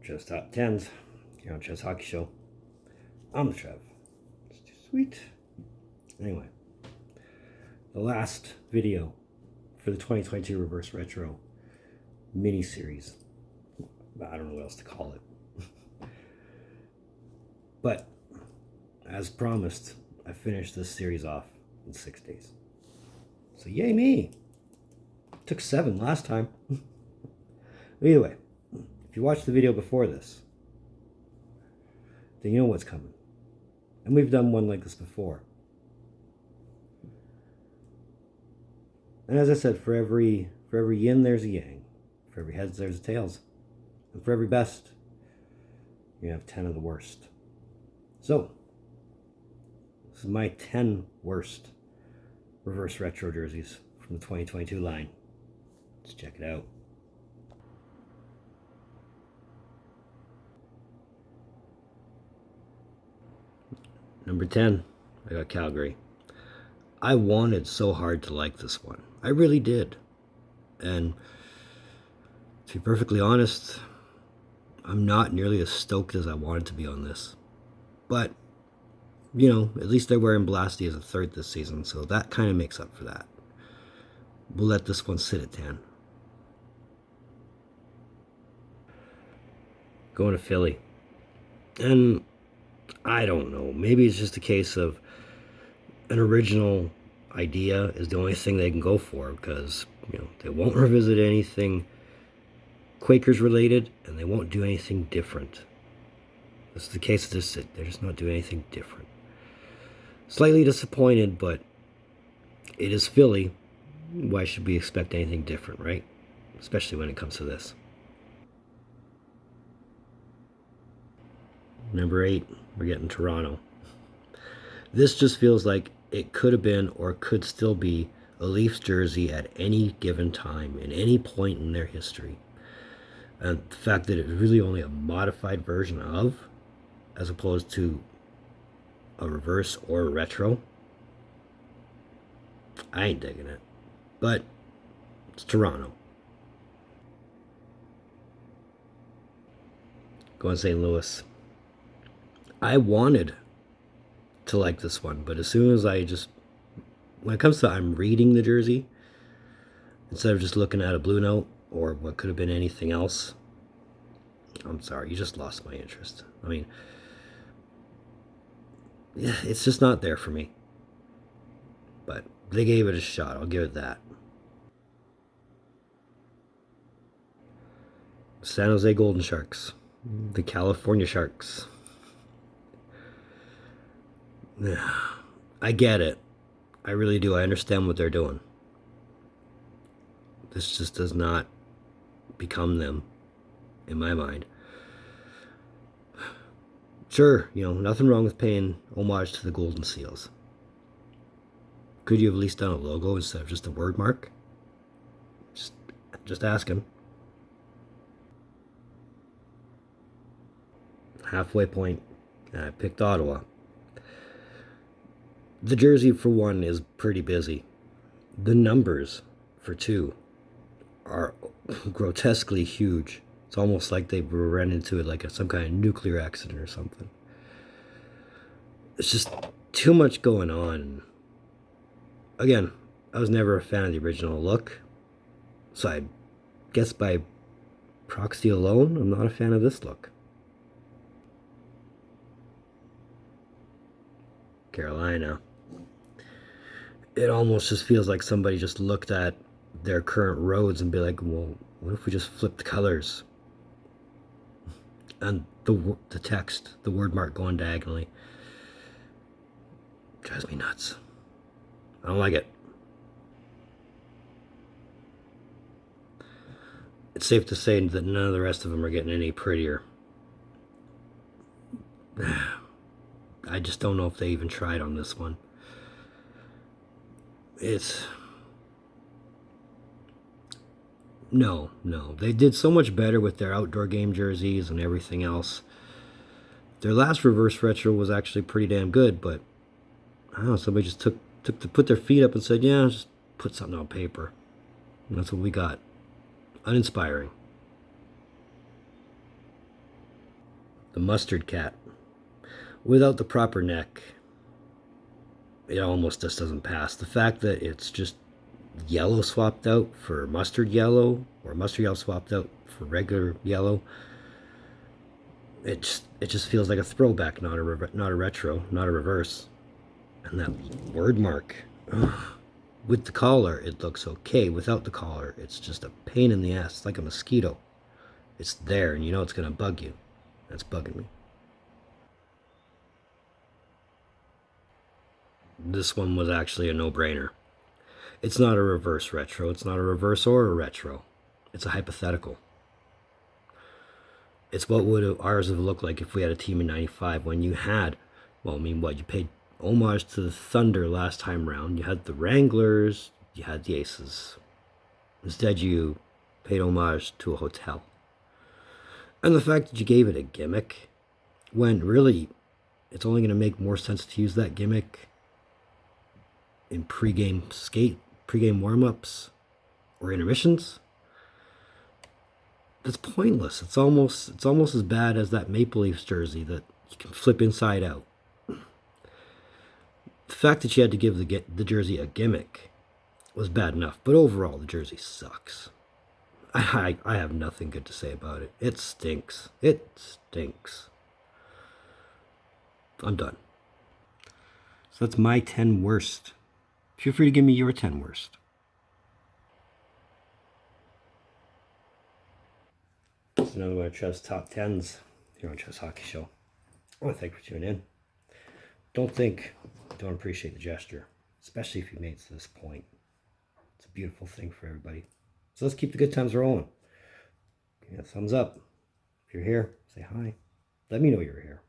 Just Top 10s here on Trev's Hockey Show. I'm the Trev. It's too sweet. Anyway, the last video for the 2022 Reverse Retro mini-series. I don't know what else to call it. But, as promised, I finished this series off in 6 days. So yay me! Took 7 last time. Either way, if you watched the video before this, then you know what's coming. And we've done one like this before. And as I said, for every yin there's a yang. For every heads there's a tails. And for every best, you have 10 of the worst. So, this is my 10 worst reverse retro jerseys from the 2022 line. Let's check it out. Number 10, I got Calgary. I wanted so hard to like this one. I really did. And to be perfectly honest, I'm not nearly as stoked as I wanted to be on this. But, you know, at least they're wearing Blasty as a third this season, so that kind of makes up for that. We'll let this one sit at 10. Going to Philly. And I don't know. Maybe it's just a case of an original idea is the only thing they can go for, because, you know, they won't revisit anything Quakers related, and they won't do anything different. This is the case of this. They're just not doing anything different. Slightly disappointed, but it is Philly. Why should we expect anything different, right? Especially when it comes to this. Number 8, we're getting Toronto. This just feels like it could have been or could still be a Leafs jersey at any given time, in any point in their history. And the fact that it's really only a modified version of, as opposed to a reverse or a retro, I ain't digging it. But it's Toronto. Going St. Louis. I wanted to like this one, but as soon as when it comes to I'm reading the jersey, instead of just looking at a blue note or what could have been anything else, I'm sorry, you just lost my interest. I mean, yeah, it's just not there for me. But they gave it a shot, I'll give it that. San Jose Golden Sharks. The California Sharks. I get it. I really do. I understand what they're doing. This just does not become them, in my mind. Sure, you know, nothing wrong with paying homage to the Golden Seals. Could you have at least done a logo instead of just a word mark? Just asking. Halfway point, I picked Ottawa. The jersey, for one, is pretty busy. The numbers, for 2, are grotesquely huge. It's almost like they ran into it like some kind of nuclear accident or something. It's just too much going on. Again, I was never a fan of the original look, so I guess by proxy alone, I'm not a fan of this look. Carolina. It almost just feels like somebody just looked at their current roads and be like, well, what if we just flip the colors? And the text, the word mark going diagonally. Drives me nuts. I don't like it. It's safe to say that none of the rest of them are getting any prettier. I just don't know if they even tried on this one. No. They did so much better with their outdoor game jerseys and everything else. Their last reverse retro was actually pretty damn good, but I don't know, somebody just put their feet up and said, yeah, just put something on paper. And that's what we got. Uninspiring. the mustard cat. Without the proper neck, it almost just doesn't pass. The fact that it's just yellow swapped out for mustard yellow, or mustard yellow swapped out for regular yellow, it just feels like a throwback, not a retro, not a reverse. And that word mark, ugh. With the collar, it looks okay. Without the collar, it's just a pain in the ass. It's like a mosquito. It's there, and you know it's going to bug you. That's bugging me. This one was actually a no-brainer. It's not a reverse retro. It's not a reverse or a retro. It's a hypothetical. It's what would ours have looked like if we had a team in 95 when you had, well, I mean, what, you paid homage to the Thunder last time round. You had the Wranglers, you had the Aces. Instead, you paid homage to a hotel. And the fact that you gave it a gimmick, when really it's only going to make more sense to use that gimmick in pre-game warm-ups, or intermissions, that's pointless. It's almost as bad as that Maple Leafs jersey that you can flip inside out. The fact that you had to give the jersey a gimmick was bad enough, but overall the jersey sucks. I have nothing good to say about it. It stinks. It stinks. I'm done. So that's my 10 worst. Feel free to give me your 10 worst. It's another one of Trev's top 10s here on Trev's Hockey Show. I want to thank you for tuning in. Don't appreciate the gesture, especially if you made it to this point. It's a beautiful thing for everybody. So let's keep the good times rolling. Give me a thumbs up. If you're here, say hi. Let me know you're here.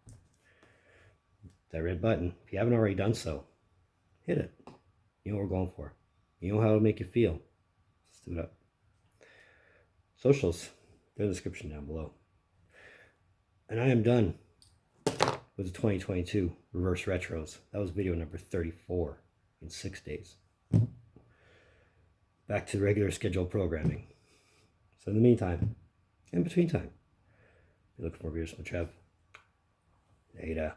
That red button, if you haven't already done so, hit it. You know what we're going for. You know how it'll make you feel. Let's do it up. Socials, they're in the description down below. And I am done with the 2022 Reverse Retros. That was video number 34 in 6 days. Back to the regular scheduled programming. So in the meantime, in between time, be looking for videos from Trev. Later.